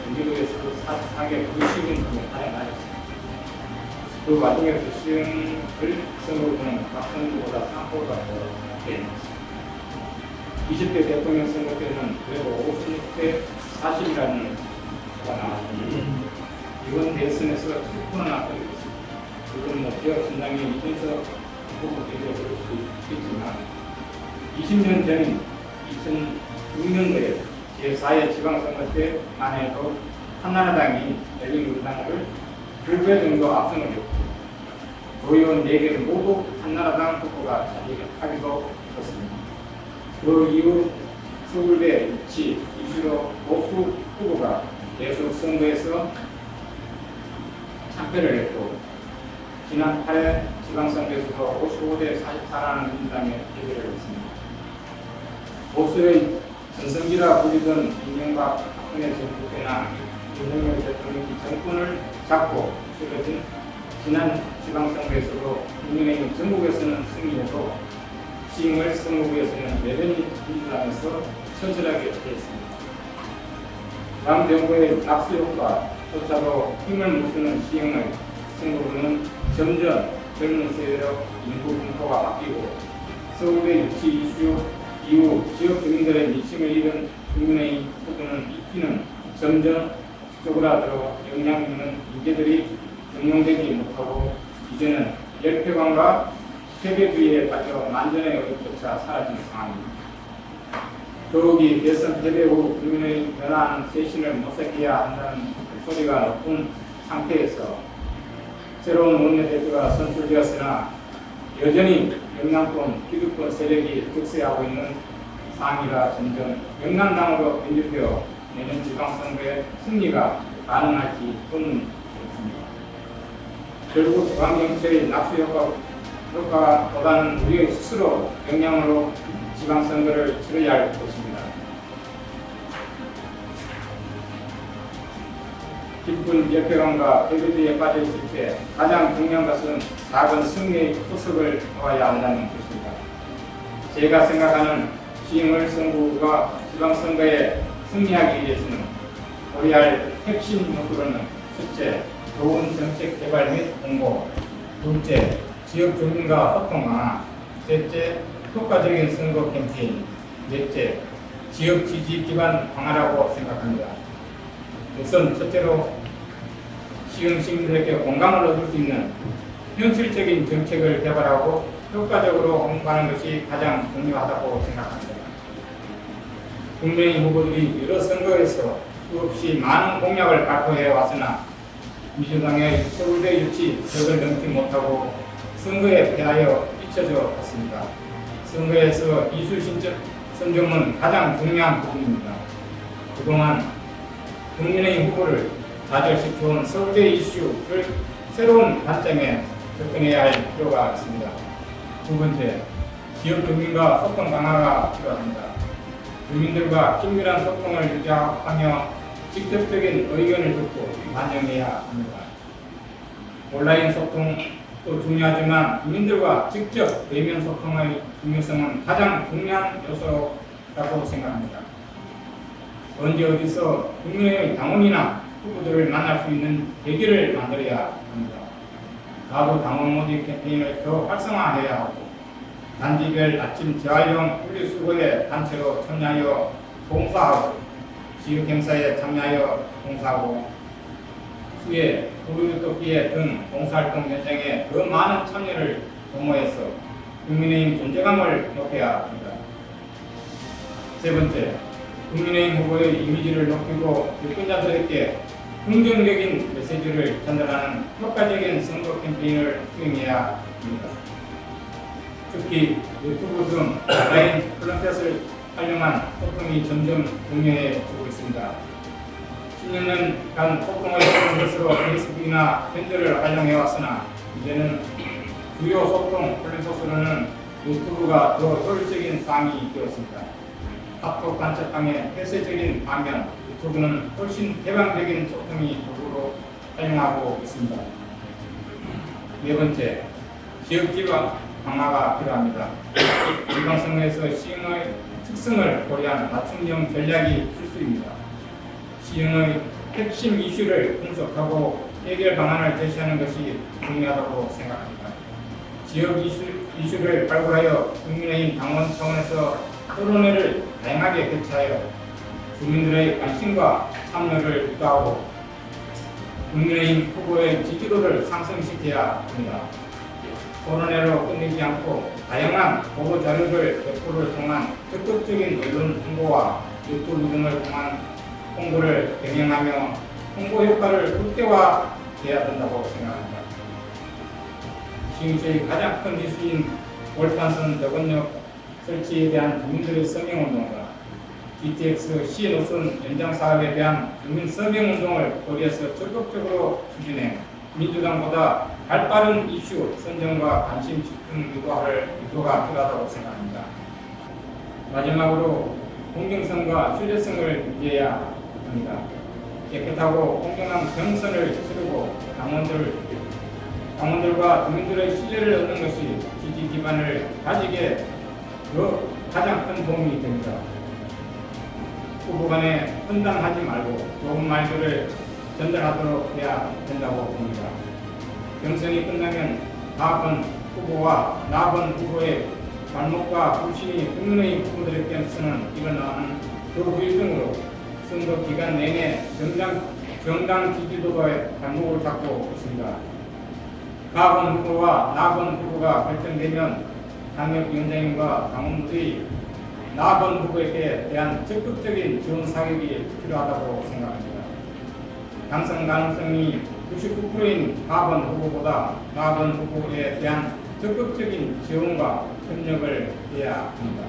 경기도에서 44개 구시군 중에 발행하였습니다. 그 와중에서 시흥을 선거구는 각 선거보다 3%가 더 되었습니다. 20대 대통령 선거 때는 그래도 56대 40이라는 수가 나왔습니다. 이번 대선에서 7%나 떨어졌습니다. 그건 뭐 지역 신당이 이전서 후보 대결 그럴 수도 있겠지만 20년 전인 2006년도에 제4회 지방선거 때만 해도 한나라당이 열린우리당을 2배 정도 앞서는 했고 도의원 4개를 모두 한나라당 후보가 차지하기도 했습니다. 그 이후 서울대 유치 이슈로 보수 후보가 계속 선거에서 참패를 했고 지난 8회 지방선거에서도 55대 44라는 민주당에 대결을 했습니다. 보수의 전성기라 불리던 이명박 박근혜 정부 때나 윤석열 대통령이 정권을 잡고 치러진 지난 지방선거에서도 국민의힘 전국에서는 승리해도 시흥을 선거구에서는 여전히 민주당에서 처절하게 패했습니다. 양 정부의 낙수 효과조차도 힘을 못쓰는 시흥의 선거구는 점점 젊은 세대로 인구 분포가 바뀌고 서울의 유치 이슈 이후 지역 주민들의 민심을 잃은 국민의힘 후보는 입지는 점점 쪼그라들어 영향 있는 인재들이 등용되지 못하고 이제는 열패관과 패배주의에 빠져 만전의 의욕조차 사라진 상황입니다. 더욱이 대선 패배 후 국민의 변화하는 쇄신을 모색해야 한다는 소리가 높은 상태에서 새로운 원내대표가 선출되었으나 여전히 영남권 기득권 세력이 득세하고 있는 상황이라 점점 영남당으로 변질되어 내년 지방선거의 승리가 가능할지 의문스럽습니다. 결국 지방정치의 낙수 효과보다는 우리의 스스로 역량으로 지방선거를 치러야 할 것입니다. 깊은 열패감과 패배주의에 빠져 있을 때 가장 중요한 것은 작은 승리의 후석을 놓아야 한다는 것입니다. 제가 생각하는 시흥을 선거구가 지방선거에 승리하기 위해서는 고려할 핵심 요소로는 첫째, 좋은 정책 개발 및 홍보, 둘째, 지역 주민과 소통 강화, 셋째, 효과적인 선거 캠페인, 넷째, 지역 지지 기반 강화라고 생각합니다. 우선 첫째로 시흥 시민들에게 공감을 얻을 수 있는 현실적인 정책을 개발하고 효과적으로 홍보하는 것이 가장 중요하다고 생각합니다. 국민의힘 후보들이 여러 선거에서 수없이 많은 공약을 발표해 왔으나 민주당의 서울대 유치 벽을 넘지 못하고 선거에 패하여 잊혀져 갔습니다. 선거에서 이슈 선정은 가장 중요한 부분입니다. 그동안 국민의힘 후보를 좌절시켜온 서울대 이슈를 새로운 관점에 접근해야 할 필요가 있습니다. 두 번째, 지역 주민과 소통 강화가 필요합니다. 주민들과 긴밀한 소통을 유지하며 직접적인 의견을 듣고 반영해야 합니다. 온라인 소통도 중요하지만 주민들과 직접 대면 소통의 중요성은 가장 중요한 요소라고 생각합니다. 언제 어디서 국민의 당원이나 후보들을 만날 수 있는 계기를 만들어야 합니다. 나도 당원 모집 캠페인을 더 활성화해야 하고 단지별 아침 재활용 분리수거에 단체로 참여하여 봉사하고 지역 행사에 참여하여 봉사하고 수해, 도로교통피해 등 봉사활동 현장에 더 많은 참여를 도모해서 국민의힘 존재감을 높여야 합니다. 세 번째, 국민의힘 후보의 이미지를 높이고 유권자들에게 긍정적인 메시지를 전달하는 효과적인 선거 캠페인을 수행해야 합니다. 특히 유튜브 등 온라인 플랫폼을 활용한 소통이 점점 중요해지고 있습니다. 10년간 소통을 하는 것으로 페이스북이나 밴드를 활용해왔으나 이제는 주요 소통 플랫폼으로는 유튜브가 더 효율적인 사항이 되었습니다. 카톡 단체방의 폐쇄적인 반면 유튜브는 훨씬 개방적인 소통이 도구로 활용하고 있습니다. 네 번째, 지역기반 강화가 필요합니다. 지방선거에서 시흥의 특성을 고려한 맞춤형 전략이 필수입니다. 시흥의 핵심 이슈를 분석하고 해결 방안을 제시하는 것이 중요하다고 생각합니다. 지역 이슈를 발굴하여 국민의힘 당원 차원에서 토론회를 다양하게 개최하여 주민들의 관심과 참여를 유도하고 국민의힘 후보의 지지도를 상승시켜야 합니다. 토론회로 끝내지 않고 다양한 보도 자료를 배포를 통한 적극적인 언론 홍보와 유튜브 등을 통한 홍보를 병행하며 홍보 효과를 극대화해야 된다고 생각합니다. 시흥시의 가장 큰 이슈인 월탄선 저건역 설치에 대한 주민들의 서명운동과 GTX 시노선 연장 사업에 대한 주민 서명운동을 거리에서 적극적으로 추진해 민주당보다 발빠른 이슈 선정과 관심 집중 유도가 필요하다고 생각합니다. 마지막으로 공정성과 신뢰성을 유지해야 합니다. 깨끗하고 공정한 경선을 치르고 당원들과 주민들의 신뢰를 얻는 것이 지지 기반을 가지게 가장 큰 도움이 됩니다. 후보 간에 분단하지 말고 좋은 말들을 전달하도록 해야 된다고 봅니다. 경선이 끝나면 다번 후보와 나번 후보의 발목과 불신이 국민의 후보들에게서는 일어나는 그 후유 등으로 선거 기간 내내 정당 지지도의 발목을 잡고 있습니다. 가번 후보와 나번 후보가 결정되면 당협위원장님과 당원들이 나번 후보에게 대한 적극적인 지원 사격이 필요하다고 생각합니다. 당선 가능성이 99%인 가번 후보보다 나번 후보에 대한 적극적인 지원과 협력을 해야 합니다.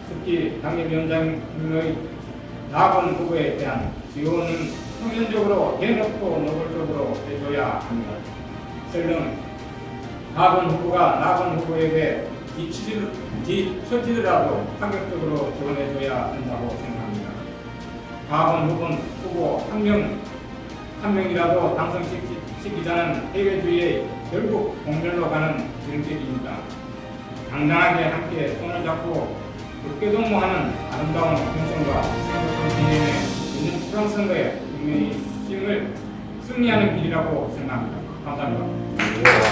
특히 당협위원장님의 나번 후보에 대한 지원은 표면적으로 대놓고 노골적으로 해줘야 합니다. 설령 나번 후보가 나번 후보에게 뒤처지더라도 파격적으로 지원해줘야 한다고 생각합니다. 나번 후보 한 명이라도 당선시키자는 해외주의의 결국 공멸로 가는 정책입니다. 당당하게 함께 손을 잡고 국회동무하는 아름다운 경선과 생각을 진행해 있는 지방선거에 국민의 힘을 승리하는 길이라고 생각합니다. 감사합니다.